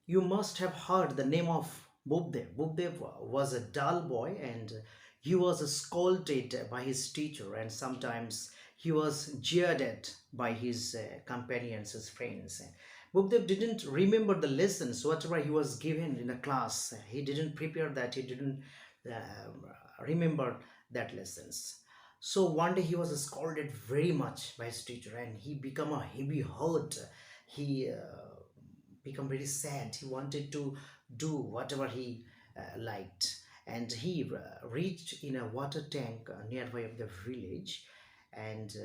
You must have heard the name of Bhupdev. Bhupdev was a dull boy and he was scolded by his teacher, and sometimes he was jeered at by his companions, his friends. Bhupdev didn't remember the lessons, whatever he was given in a class. He didn't prepare that, he didn't remember that lessons. So one day he was scolded very much by his teacher and he became a heavy hurt. He become very sad. He wanted to do whatever he liked, and he reached in a water tank nearby of the village, and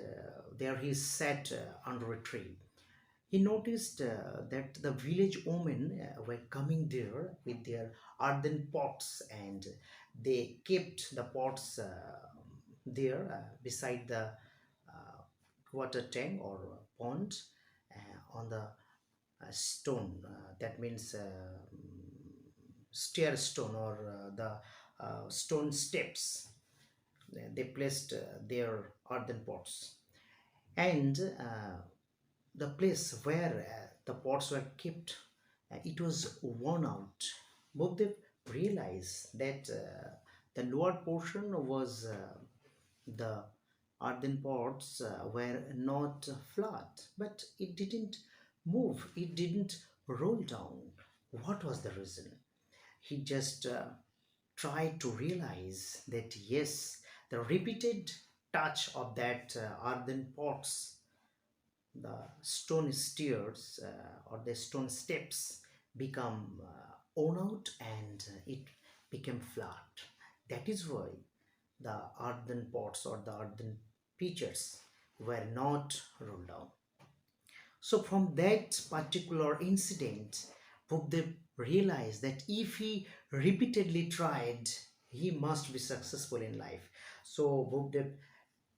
there he sat under a tree. He noticed that the village women were coming there with their earthen pots, and they kept the pots there beside the water tank or pond on the stone. That means stair stone or the stone steps. They placed their earthen pots, and the place where the pots were kept, it was worn out. Both they realized that the lower portion was the earthen pots were not flat, but it didn't move, it didn't roll down. What was the reason? He just tried to realize that yes, the repeated touch of that earthen pots, the stone stairs or the stone steps become worn out, and it became flat. That is why the earthen pots or the earthen pitchers were not rolled down. So from that particular incident, Bhupdev realized that if he repeatedly tried, he must be successful in life. So Bhupdev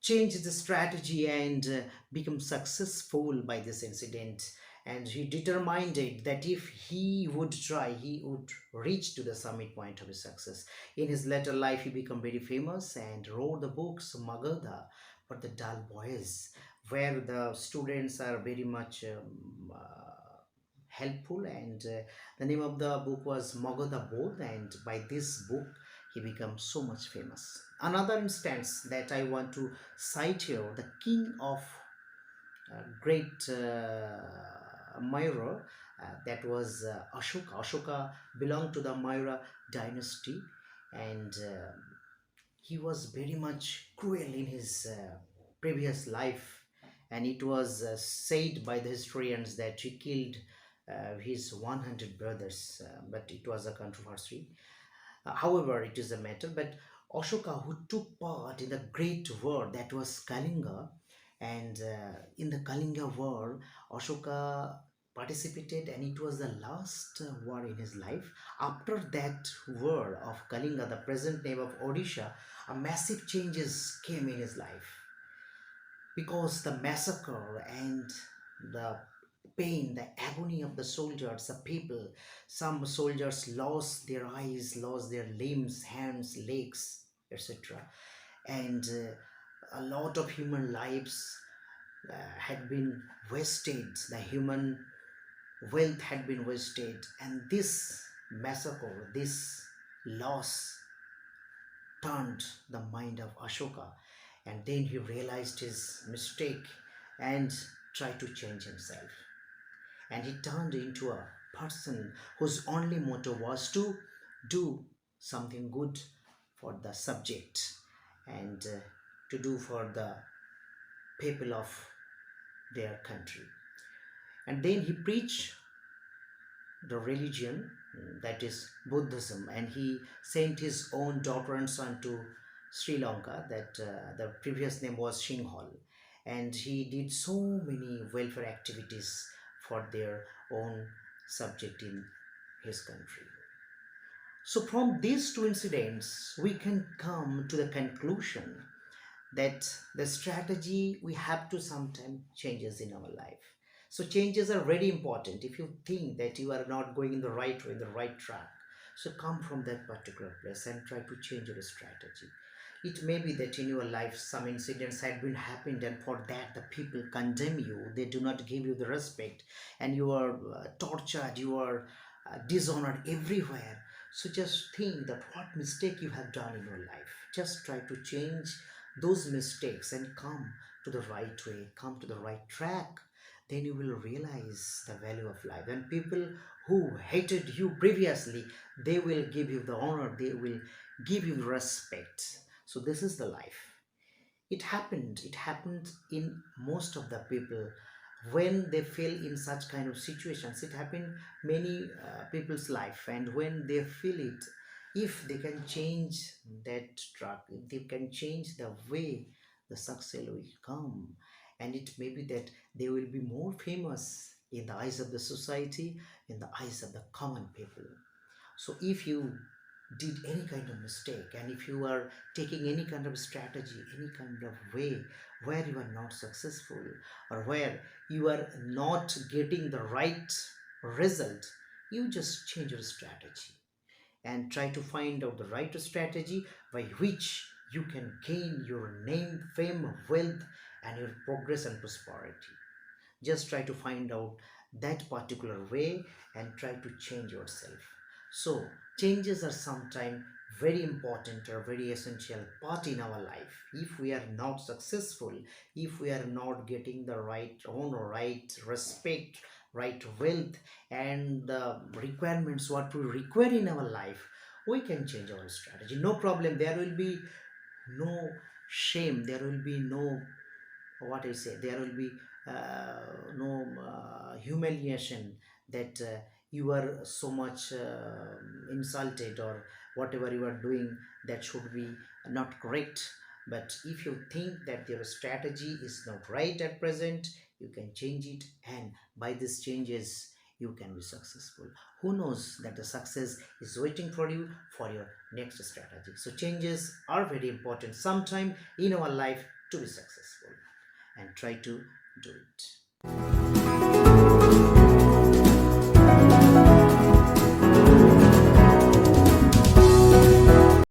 changed the strategy and become successful by this incident. And he determined it that if he would try, he would reach to the summit point of his success. In his later life, he became very famous and wrote the books Magadha for the dull boys, where the students are very much helpful. And the name of the book was Magadha Bodh, and by this book, he became so much famous. Another instance that I want to cite here, the king of great Myra, that was Ashoka. Ashoka belonged to the Myra dynasty, and he was very much cruel in his previous life, and it was said by the historians that he killed his 100 brothers, but it was a controversy. However, it is a matter. But Ashoka, who took part in the great war that was Kalinga, and in the Kalinga war, Ashoka participated, and it was the last war in his life. After that war of Kalinga, the present name of Odisha, a massive changes came in his life because the massacre and the pain, the agony of the soldiers, the people. Some soldiers lost their eyes, lost their limbs, hands, legs, etc. And a lot of human lives had been wasted, the human wealth had been wasted, and this massacre, this loss turned the mind of Ashoka, and then he realized his mistake and tried to change himself. And he turned into a person whose only motto was to do something good for the subject, and to do for the people of their country. And then he preached the religion, that is Buddhism, and he sent his own daughter and son to Sri Lanka, that the previous name was Singhal, and he did so many welfare activities for their own subject in his country. So from these two incidents, we can come to the conclusion that the strategy we have to sometimes changes in our life. So changes are very important. If you think that you are not going in the right way, in the right track, so come from that particular place and try to change your strategy. It may be that in your life some incidents had been happened, and for that the people condemn you, they do not give you the respect, and you are tortured, you are dishonored everywhere. So just think that what mistake you have done in your life. Just try to change those mistakes and come to the right way, come to the right track. Then you will realize the value of life. And people who hated you previously, they will give you the honor, they will give you respect. So this is the life. It happened in most of the people when they feel in such kind of situations. It happened many people's life, and when they feel it, if they can change that track, if they can change the way, the success will come. And it may be that they will be more famous in the eyes of the society, in the eyes of the common people. So if you did any kind of mistake, and if you are taking any kind of strategy, any kind of way where you are not successful, or where you are not getting the right result, you just change your strategy and try to find out the right strategy by which you can gain your name, fame, wealth, and your progress and prosperity. Just try to find out that particular way and try to change yourself. So changes are sometimes very important or very essential part in our life. If we are not successful, if we are not getting the right honor, right respect, right wealth, and the requirements what we require in our life, we can change our strategy, no problem. There will be no shame, there will be no, what I say, there will be no humiliation that you are so much insulted, or whatever you are doing that should be not correct. But if you think that your strategy is not right at present, you can change it, and by these changes you can be successful. Who knows that the success is waiting for you for your next strategy. So changes are very important sometime in our life to be successful, and try to do it.